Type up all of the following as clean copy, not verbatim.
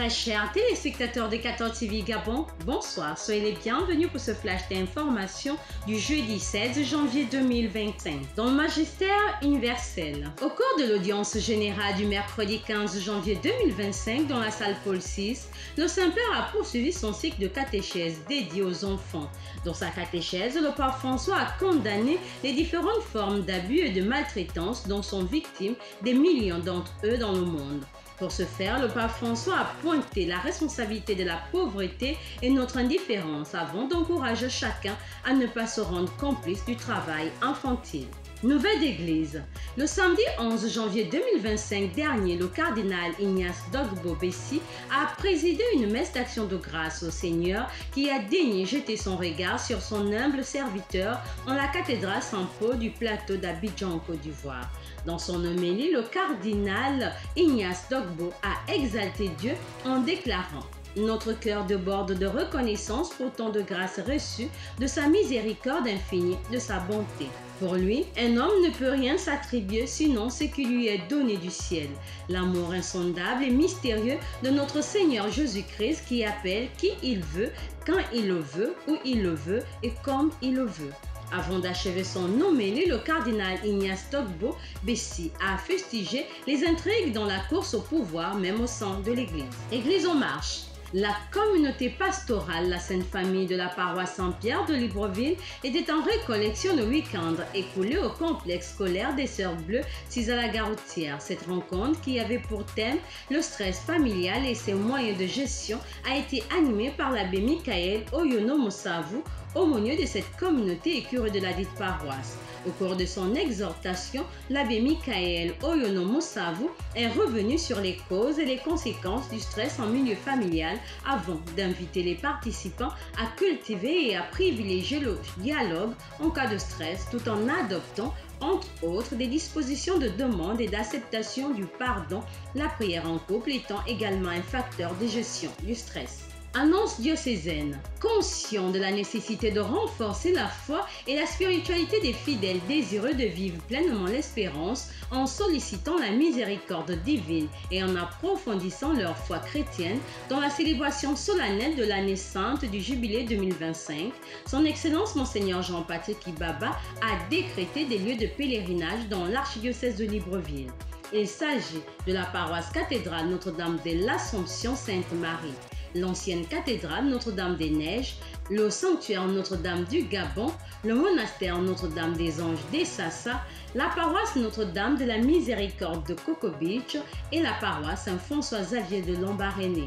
Très chers téléspectateurs de 14 TV Gabon, bonsoir, soyez les bienvenus pour ce flash d'information du jeudi 16 janvier 2025 dans le magistère universel. Au cours de l'audience générale du mercredi 15 janvier 2025 dans la salle Paul VI, le Saint-Père a poursuivi son cycle de catéchèse dédié aux enfants. Dans sa catéchèse, le pape François a condamné les différentes formes d'abus et de maltraitance dont sont victimes des millions d'entre eux dans le monde. Pour ce faire, le pape François a pointé la responsabilité de la pauvreté et notre indifférence avant d'encourager chacun à ne pas se rendre complice du travail infantile. Nouvelle d'Église. Le samedi 11 janvier 2025 dernier, le cardinal Ignace Dogbo Bessi a présidé une messe d'action de grâce au Seigneur qui a daigné jeter son regard sur son humble serviteur en la cathédrale Saint-Paul du plateau d'Abidjan, Côte d'Ivoire. Dans son homélie, le cardinal Ignace Dogbo a exalté Dieu en déclarant: notre cœur déborde de reconnaissance pour tant de grâces reçues, de sa miséricorde infinie, de sa bonté. Pour lui, un homme ne peut rien s'attribuer sinon ce qui lui est donné du ciel. L'amour insondable et mystérieux de notre Seigneur Jésus-Christ qui appelle qui il veut, quand il le veut, où il le veut et comme il le veut. Avant d'achever son homélie, le cardinal Ignace Dogbo Bessi a fustigé les intrigues dans la course au pouvoir, même au sein de l'Église. Église en marche. La communauté pastorale, la Sainte Famille de la paroisse Saint-Pierre de Libreville était en récollection le week-end écoulé au complexe scolaire des Sœurs Bleues, 6 à la Garoutière. Cette rencontre, qui avait pour thème le stress familial et ses moyens de gestion, a été animée par l'abbé Michael Oyono Moussavu, aumônier de cette communauté et curé de la dite paroisse. Au cours de son exhortation, l'abbé Michael Oyono Moussavu est revenu sur les causes et les conséquences du stress en milieu familial avant d'inviter les participants à cultiver et à privilégier le dialogue en cas de stress tout en adoptant entre autres des dispositions de demande et d'acceptation du pardon, la prière en couple étant également un facteur de gestion du stress. Annonce diocésaine. Conscient de la nécessité de renforcer la foi et la spiritualité des fidèles désireux de vivre pleinement l'espérance en sollicitant la miséricorde divine et en approfondissant leur foi chrétienne dans la célébration solennelle de l'année sainte du jubilé 2025, son Excellence Monseigneur Jean-Patrick Ibaba a décrété des lieux de pèlerinage dans l'archidiocèse de Libreville. Il s'agit de la paroisse cathédrale Notre-Dame de l'Assomption Sainte-Marie, l'ancienne cathédrale Notre-Dame-des-Neiges, le sanctuaire Notre-Dame du Gabon, le monastère Notre-Dame des Anges d'Essassa, la paroisse Notre-Dame de la Miséricorde de Coco Beach et la paroisse Saint-François-Xavier de Lambaréné.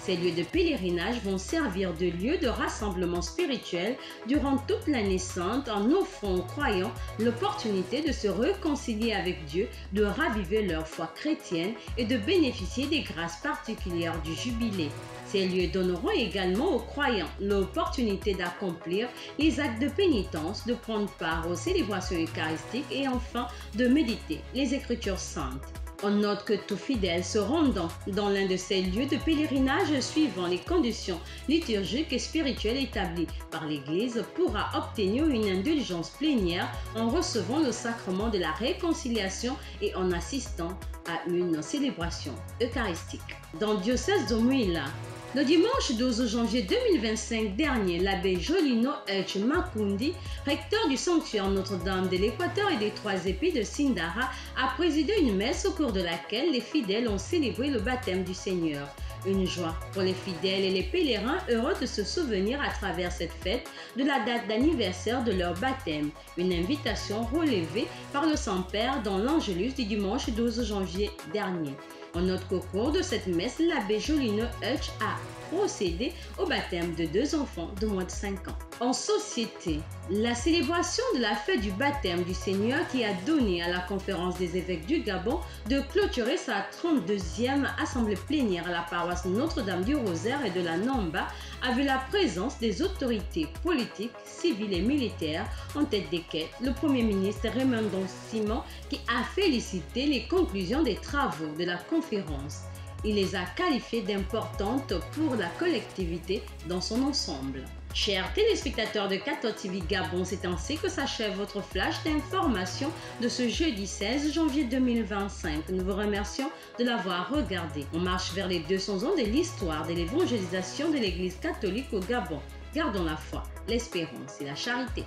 Ces lieux de pèlerinage vont servir de lieu de rassemblement spirituel durant toute l'année sainte en offrant aux croyants l'opportunité de se réconcilier avec Dieu, de raviver leur foi chrétienne et de bénéficier des grâces particulières du jubilé. Ces lieux donneront également aux croyants l'opportunité d'accomplir les actes de pénitence, de prendre part aux célébrations eucharistiques et enfin de méditer les Écritures saintes. On note que tout fidèle se rendant dans l'un de ces lieux de pèlerinage suivant les conditions liturgiques et spirituelles établies par l'Église pourra obtenir une indulgence plénière en recevant le sacrement de la réconciliation et en assistant à une célébration eucharistique. Dans le diocèse de Mouila, le dimanche 12 janvier 2025 dernier, l'abbé Jolino H. Makundi, recteur du sanctuaire Notre-Dame de l'Équateur et des Trois Épées de Sindara, a présidé une messe au cours de laquelle les fidèles ont célébré le baptême du Seigneur. Une joie pour les fidèles et les pèlerins heureux de se souvenir à travers cette fête de la date d'anniversaire de leur baptême. Une invitation relevée par le Saint-Père dans l'Angélus du dimanche 12 janvier dernier. On note qu'au cours de cette messe, l'abbé Jolino Hutch a procédé au baptême de 2 enfants de moins de 5 ans. En société, la célébration de la fête du baptême du Seigneur qui a donné à la conférence des évêques du Gabon de clôturer sa 32e assemblée plénière à la paroisse Notre-Dame du Rosaire et de la Namba a vu la présence des autorités politiques, civiles et militaires, en tête desquelles le Premier ministre Raymond Simon qui a félicité les conclusions des travaux de la conférence. Il les a qualifiées d'importantes pour la collectivité dans son ensemble. Chers téléspectateurs de 14 TV Gabon, c'est ainsi que s'achève votre flash d'information de ce jeudi 16 janvier 2025. Nous vous remercions de l'avoir regardé. On marche vers les 200 ans de l'histoire de l'évangélisation de l'Église catholique au Gabon. Gardons la foi, l'espérance et la charité.